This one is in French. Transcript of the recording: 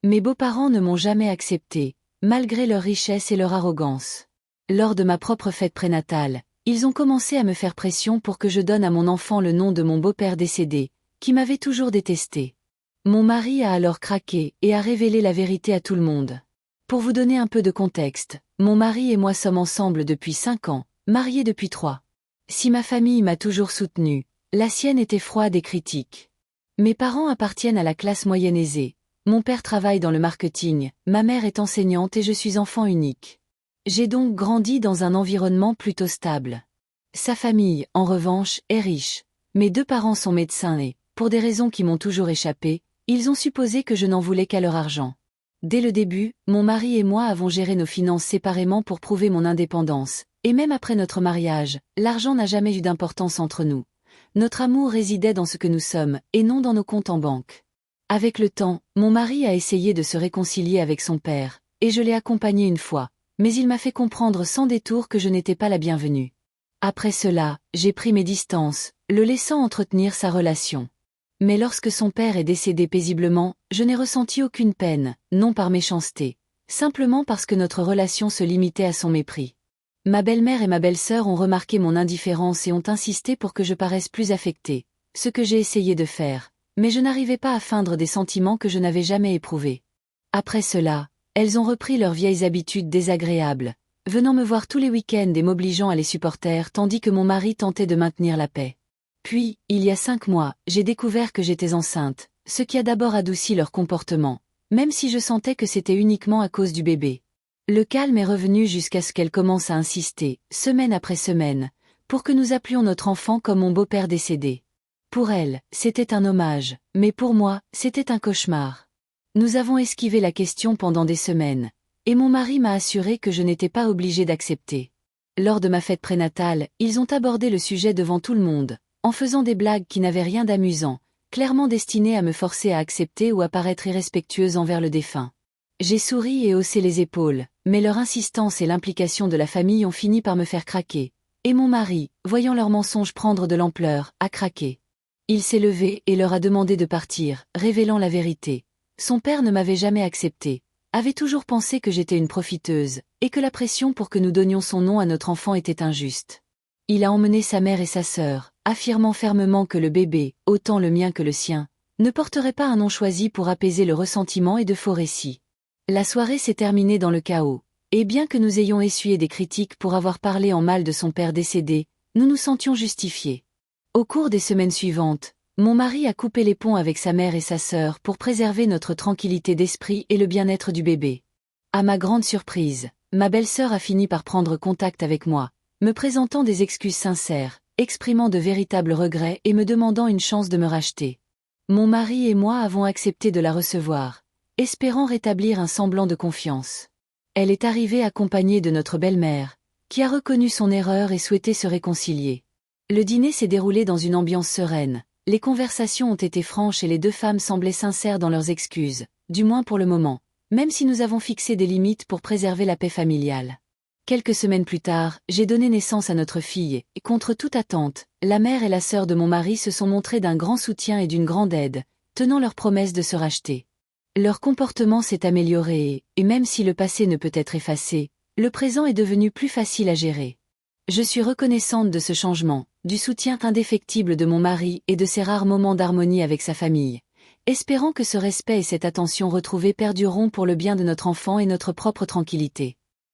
Mes beaux-parents ne m'ont jamais accepté, malgré leur richesse et leur arrogance. Lors de ma propre fête prénatale, ils ont commencé à me faire pression pour que je donne à mon enfant le nom de mon beau-père décédé, qui m'avait toujours détesté. Mon mari a alors craqué et a révélé la vérité à tout le monde. Pour vous donner un peu de contexte, mon mari et moi sommes ensemble depuis 5 ans, mariés depuis 3. Si ma famille m'a toujours soutenue, la sienne était froide et critique. Mes parents appartiennent à la classe moyenne aisée. Mon père travaille dans le marketing, ma mère est enseignante et je suis enfant unique. J'ai donc grandi dans un environnement plutôt stable. Sa famille, en revanche, est riche. Mes 2 parents sont médecins et, pour des raisons qui m'ont toujours échappé, ils ont supposé que je n'en voulais qu'à leur argent. Dès le début, mon mari et moi avons géré nos finances séparément pour prouver mon indépendance, et même après notre mariage, l'argent n'a jamais eu d'importance entre nous. Notre amour résidait dans ce que nous sommes, et non dans nos comptes en banque. Avec le temps, mon mari a essayé de se réconcilier avec son père, et je l'ai accompagné une fois, mais il m'a fait comprendre sans détour que je n'étais pas la bienvenue. Après cela, j'ai pris mes distances, le laissant entretenir sa relation. Mais lorsque son père est décédé paisiblement, je n'ai ressenti aucune peine, non par méchanceté, simplement parce que notre relation se limitait à son mépris. Ma belle-mère et ma belle-sœur ont remarqué mon indifférence et ont insisté pour que je paraisse plus affectée, ce que j'ai essayé de faire, mais je n'arrivais pas à feindre des sentiments que je n'avais jamais éprouvés. Après cela, elles ont repris leurs vieilles habitudes désagréables, venant me voir tous les week-ends et m'obligeant à les supporter tandis que mon mari tentait de maintenir la paix. Puis, il y a 5 mois, j'ai découvert que j'étais enceinte, ce qui a d'abord adouci leur comportement, même si je sentais que c'était uniquement à cause du bébé. Le calme est revenu jusqu'à ce qu'elle commence à insister, semaine après semaine, pour que nous appelions notre enfant comme mon beau-père décédé. Pour elle, c'était un hommage, mais pour moi, c'était un cauchemar. Nous avons esquivé la question pendant des semaines, et mon mari m'a assuré que je n'étais pas obligée d'accepter. Lors de ma fête prénatale, ils ont abordé le sujet devant tout le monde, en faisant des blagues qui n'avaient rien d'amusant, clairement destinées à me forcer à accepter ou à paraître irrespectueuse envers le défunt. J'ai souri et haussé les épaules, mais leur insistance et l'implication de la famille ont fini par me faire craquer, et mon mari, voyant leur mensonge prendre de l'ampleur, a craqué. Il s'est levé et leur a demandé de partir, révélant la vérité. Son père ne m'avait jamais accepté, avait toujours pensé que j'étais une profiteuse, et que la pression pour que nous donnions son nom à notre enfant était injuste. Il a emmené sa mère et sa sœur, affirmant fermement que le bébé, autant le mien que le sien, ne porterait pas un nom choisi pour apaiser le ressentiment et de faux récits. La soirée s'est terminée dans le chaos, et bien que nous ayons essuyé des critiques pour avoir parlé en mal de son père décédé, nous nous sentions justifiés. Au cours des semaines suivantes, mon mari a coupé les ponts avec sa mère et sa sœur pour préserver notre tranquillité d'esprit et le bien-être du bébé. À ma grande surprise, ma belle-sœur a fini par prendre contact avec moi, me présentant des excuses sincères, exprimant de véritables regrets et me demandant une chance de me racheter. Mon mari et moi avons accepté de la recevoir, espérant rétablir un semblant de confiance. Elle est arrivée accompagnée de notre belle-mère, qui a reconnu son erreur et souhaité se réconcilier. Le dîner s'est déroulé dans une ambiance sereine, les conversations ont été franches et les 2 femmes semblaient sincères dans leurs excuses, du moins pour le moment, même si nous avons fixé des limites pour préserver la paix familiale. Quelques semaines plus tard, j'ai donné naissance à notre fille, et contre toute attente, la mère et la sœur de mon mari se sont montrées d'un grand soutien et d'une grande aide, tenant leur promesse de se racheter. Leur comportement s'est amélioré et même si le passé ne peut être effacé, le présent est devenu plus facile à gérer. Je suis reconnaissante de ce changement, du soutien indéfectible de mon mari et de ses rares moments d'harmonie avec sa famille, espérant que ce respect et cette attention retrouvée perdureront pour le bien de notre enfant et notre propre tranquillité.